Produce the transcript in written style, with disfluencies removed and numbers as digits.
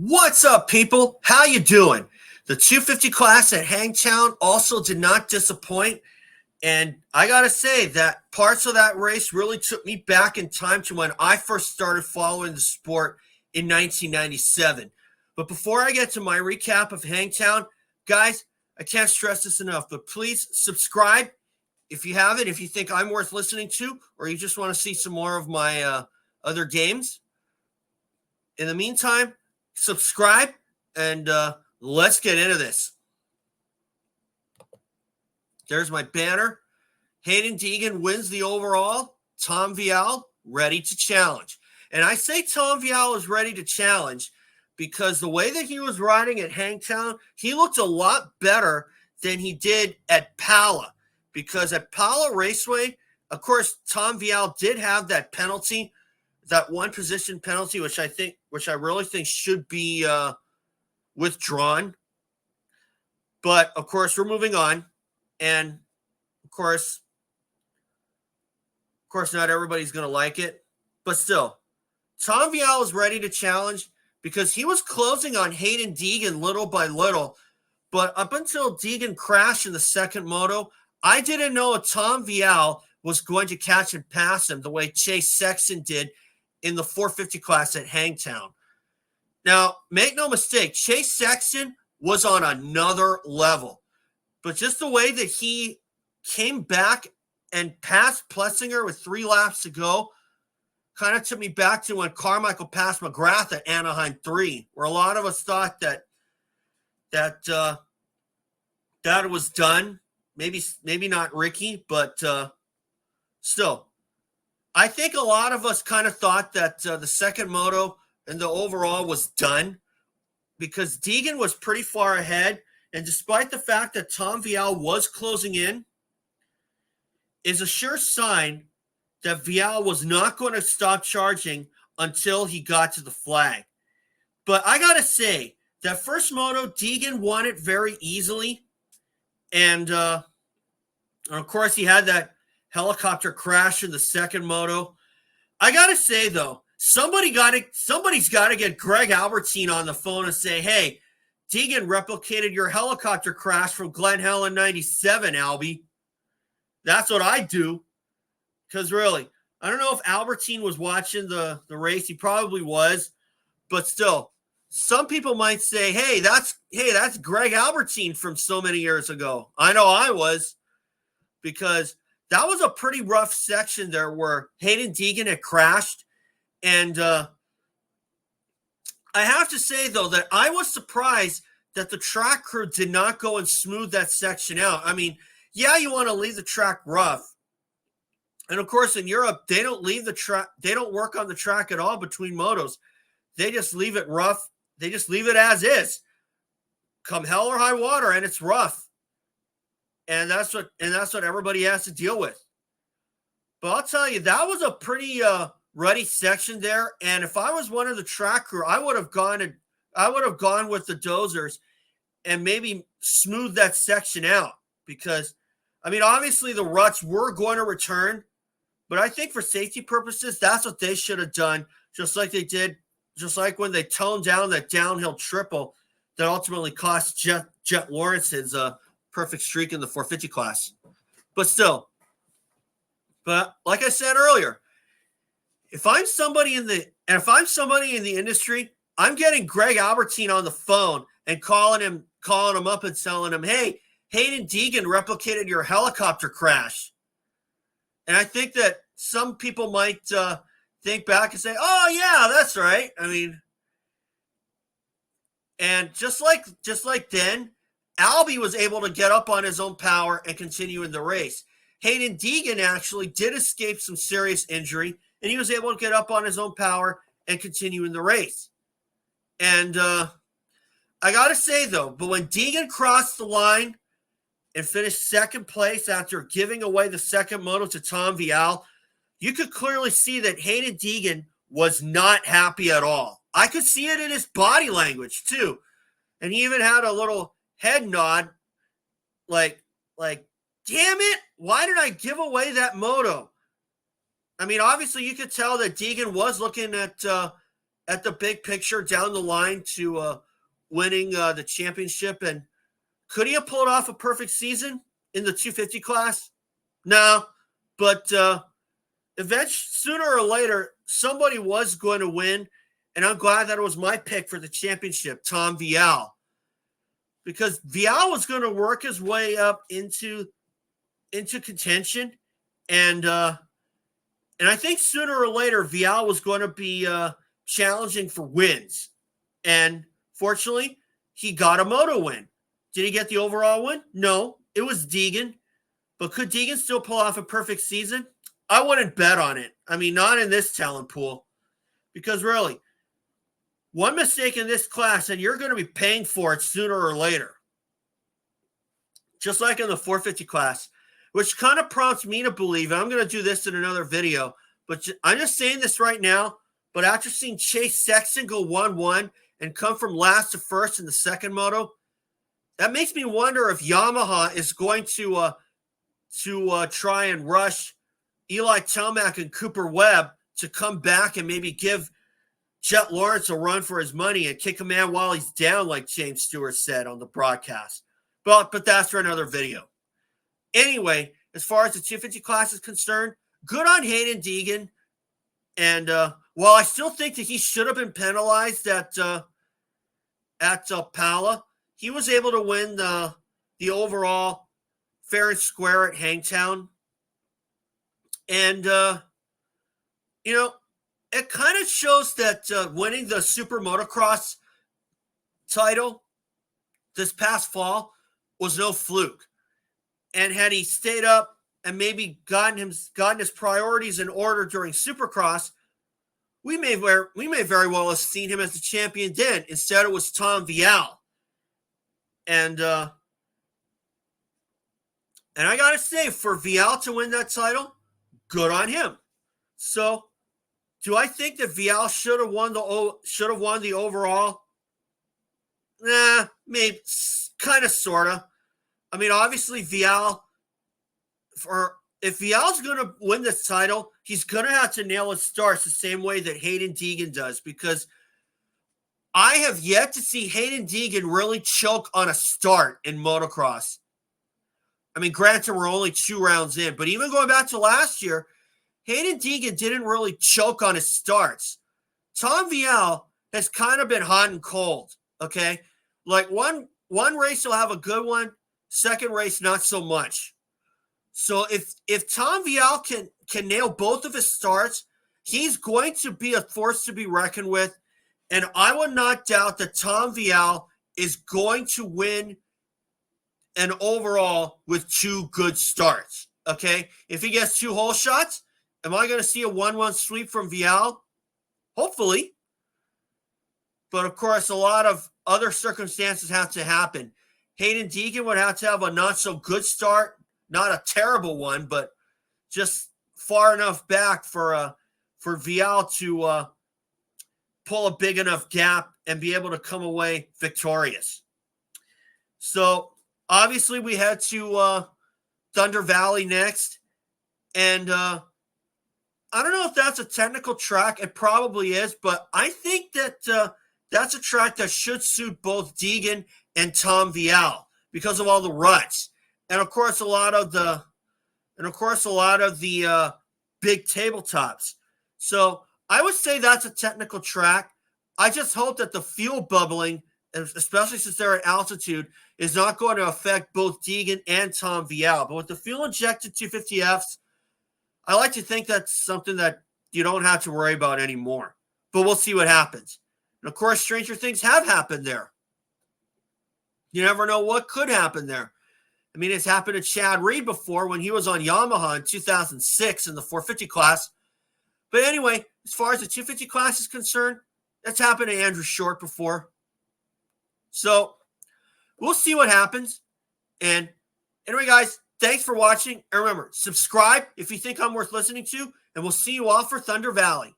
What's up, people? How you doing? The 250 class at Hangtown also did not disappoint, and I gotta say that parts of that race really took me back in time to when I first started following the sport in 1997. But before I get to my recap of Hangtown, guys, I can't stress this enough, but please subscribe if you haven't, if you think I'm worth listening to, or you just want to see some more of my other games. In the meantime, subscribe, and let's get into this. There's my banner. Haiden Deegan wins the overall. Tom Vialle ready to challenge. And I say Tom Vialle is ready to challenge because the way that he was riding at Hangtown, he looked a lot better than he did at Pala. Because at Pala Raceway, of course, Tom Vialle did have that penalty, that one position penalty, which I really think should be withdrawn. But of course, we're moving on, and of course, not everybody's going to like it, but still, Tom Vialle is ready to challenge because he was closing on Haiden Deegan little by little. But up until Deegan crashed in the second moto, I didn't know if Tom Vialle was going to catch and pass him the way Chase Sexton did in the 450 class at Hangtown. Now, make no mistake, Chase Sexton was on another level. But just the way that he came back and passed Plessinger with 3 laps to go kind of took me back to when Carmichael passed McGrath at Anaheim 3, where a lot of us thought that it was done. Maybe not Ricky, but still. I think a lot of us kind of thought that the second moto and the overall was done because Deegan was pretty far ahead. And despite the fact that Tom Vialle was closing in, is a sure sign that Vialle was not going to stop charging until he got to the flag. But I got to say, that first moto, Deegan won it very easily. And of course, he had that helicopter crash in the second moto. I gotta say though, somebody's got to get Greg Albertine on the phone and say, "Hey, Deegan replicated your helicopter crash from Glen Helen '97, Albie." That's what I do. Because really, I don't know if Albertine was watching the race. He probably was, but still, some people might say, "Hey, that's Greg Albertine from so many years ago." I know I was, because that was a pretty rough section there where Haiden Deegan had crashed. And I have to say, though, that I was surprised that the track crew did not go and smooth that section out. I mean, yeah, you want to leave the track rough. And, of course, in Europe, they don't leave the track. They don't work on the track at all between motos. They just leave it rough. They just leave it as is. Come hell or high water, and it's rough. And that's what everybody has to deal with. But I'll tell you, that was a pretty ruddy section there. And if I was one of the track crew, I would have gone with the dozers and maybe smooth that section out. Because, I mean, obviously the ruts were going to return, but I think for safety purposes, that's what they should have done, just like they did, just like when they toned down that downhill triple that ultimately cost Jet Lawrence his perfect streak in the 450 class. But still, like I said earlier, if I'm somebody in the industry, I'm getting Greg Albertine on the phone and calling him up and telling him, "Hey, Haiden Deegan replicated your helicopter crash." And I think that some people might think back and say, "Oh yeah, that's right." I mean, and just like then, Albie was able to get up on his own power and continue in the race. Haiden Deegan actually did escape some serious injury, and he was able to get up on his own power and continue in the race. And I got to say, though, but when Deegan crossed the line and finished second place after giving away the second moto to Tom Vialle, you could clearly see that Haiden Deegan was not happy at all. I could see it in his body language, too. And he even had a little head nod, like, damn it, why did I give away that moto? I mean, obviously you could tell that Deegan was looking at at the big picture down the line to winning the championship. And could he have pulled off a perfect season in the 250 class? No, but eventually, sooner or later, somebody was going to win. And I'm glad that it was my pick for the championship, Tom Vialle. Because Vialle was going to work his way up into contention. And I think sooner or later, Vialle was going to be challenging for wins. And fortunately, he got a moto win. Did he get the overall win? No, it was Deegan. But could Deegan still pull off a perfect season? I wouldn't bet on it. I mean, not in this talent pool. Because really, one mistake in this class, and you're going to be paying for it sooner or later. Just like in the 450 class, which kind of prompts me to believe, and I'm going to do this in another video, but I'm just saying this right now, but after seeing Chase Sexton go 1-1 and come from last to first in the second moto, that makes me wonder if Yamaha is going to try and rush Eli Tomac and Cooper Webb to come back and maybe give Jet Lawrence a run for his money and kick a man while he's down, like James Stewart said on the broadcast. But that's for another video. Anyway, as far as the 250 class is concerned, good on Haiden Deegan. And while I still think that he should have been penalized at Pala, he was able to win the overall fair and square at Hangtown. And, it kind of shows that winning the Super Motocross title this past fall was no fluke. And had he stayed up and maybe gotten his priorities in order during Supercross, we may very well have seen him as the champion then. Instead, it was Tom Vialle. And I gotta say, for Vialle to win that title, good on him. So, do I think that Vialle should have won the overall? Nah, maybe, kind of, sort of. I mean, obviously, Vialle, if Vialle's going to win this title, he's going to have to nail his starts the same way that Haiden Deegan does, because I have yet to see Haiden Deegan really choke on a start in motocross. I mean, granted, we're only 2 rounds in, but even going back to last year, Haiden Deegan didn't really choke on his starts. Tom Vialle has kind of been hot and cold, okay? Like one race he'll have a good one, second race not so much. So if Tom Vialle can nail both of his starts, he's going to be a force to be reckoned with. And I would not doubt that Tom Vialle is going to win an overall with 2 good starts, okay? If he gets 2 hole shots, am I going to see a 1-1 sweep from Vialle? Hopefully. But, of course, a lot of other circumstances have to happen. Haiden Deegan would have to have a not-so-good start, not a terrible one, but just far enough back for Vialle to pull a big enough gap and be able to come away victorious. So, obviously, we head to Thunder Valley next. And I don't know if that's a technical track. It probably is, but I think that that's a track that should suit both Deegan and Tom Vialle because of all the ruts, and of course a lot of the big tabletops. So I would say that's a technical track. I just hope that the fuel bubbling, especially since they're at altitude, is not going to affect both Deegan and Tom Vialle. But with the fuel injected 250Fs, I like to think that's something that you don't have to worry about anymore. But we'll see what happens. And, of course, stranger things have happened there. You never know what could happen there. I mean, it's happened to Chad Reed before when he was on Yamaha in 2006 in the 450 class. But anyway, as far as the 250 class is concerned, that's happened to Andrew Short before. So we'll see what happens. And anyway, guys, thanks for watching. And remember, subscribe if you think I'm worth listening to. And we'll see you all for Thunder Valley.